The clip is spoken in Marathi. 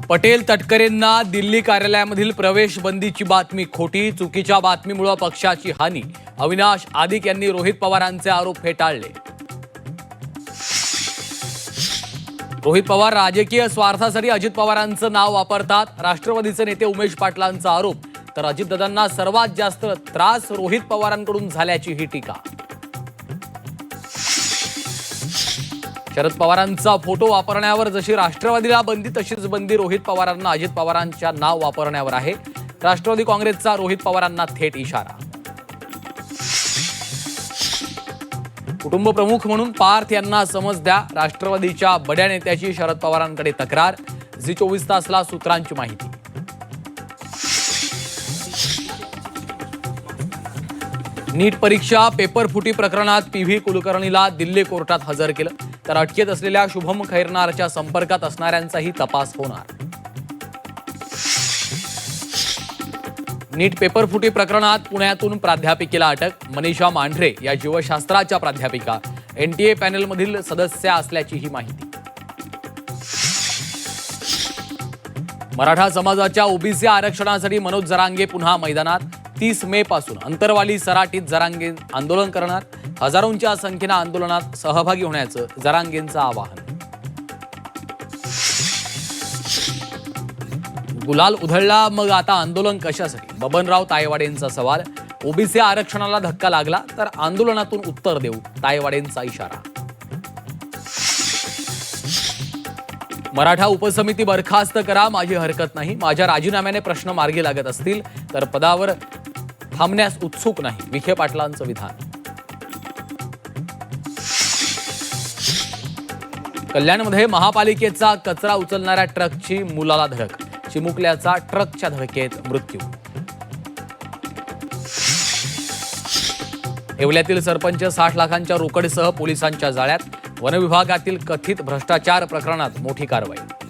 पटेल तटकरेंना दिल्ली कार्यालयामधील प्रवेश बंदीची बातमी खोटी, चुकीच्या बातमीमुळे पक्षाची हानी. अविनाश आदिक यांनी रोहित पवारांचे आरोप फेटाळले. रोहित पवार राजकीय स्वार्थासाठी अजित पवारांचं नाव वापरतात. राष्ट्रवादीचे नेते उमेश पाटलांचा आरोप. तर अजितदादांना सर्वात जास्त त्रास रोहित पवारांकडून झाल्याची ही टीका. शरद पवारांचा फोटो वापरण्यावर जशी राष्ट्रवादीला बंदी तशीच बंदी रोहित पवारांना अजित पवारांच्या नाव वापरण्यावर आहे. राष्ट्रवादी काँग्रेसचा रोहित पवारांना थेट इशारा. कुटुंब प्रमुख म्हणून पार्थ यांना समज द्या. राष्ट्रवादीच्या बड्या नेत्याची शरद पवारांकडे तक्रार. झी 24 तासला सूत्रांची माहिती. नीट परीक्षा पेपर फुटी प्रकरणात पीव्ही कुलकर्णीला दिल्ली कोर्टात हजर केलं. तर अटकेत असलेल्या शुभम खैरनारच्या संपर्कात असणाऱ्यांचाही तपास होणार. नीट पेपर फुटी प्रकरणात पुण्यातून प्राध्यापिकेला अटक. मनीषा मांढरे या जीवशास्त्राच्या प्राध्यापिका एनटीए पॅनेलमधील सदस्य असल्याची ही माहिती. मराठा समाजाच्या ओबीसी आरक्षणासाठी मनोज जरांगे पुन्हा मैदानात. 30 मे पासून अंतरवाली सराटीत जरांगे आंदोलन करणार. हजारोंच्या संख्येनं आंदोलनात सहभागी होण्याचं जरांगेंचं आवाहन. गुलाल उधळला मग आता आंदोलन कशासाठी? बबनराव तायवाडेंचा सवाल. ओबीसी आरक्षणाला धक्का लागला तर आंदोलनातून उत्तर देऊ, तायवाडेंचा इशारा. मराठा उपसमिती बरखास्त करा, माझी हरकत नाही. माझ्या राजीनाम्याने प्रश्न मार्गी लागत असतील तर पदावर थांबण्यास उत्सुक नाही, विखे पाटलांचं विधान. कल्याणमध्ये महापालिकेचा कचरा उचलणाऱ्या ट्रकची मुलाला धडक. चिमुकल्याचा ट्रकच्या धडकेत मृत्यू. येवल्यातील सरपंच 60 लाखांच्या रोकडसह पोलिसांच्या जाळ्यात. वनविभागातील कथित भ्रष्टाचार प्रकरणात मोठी कारवाई.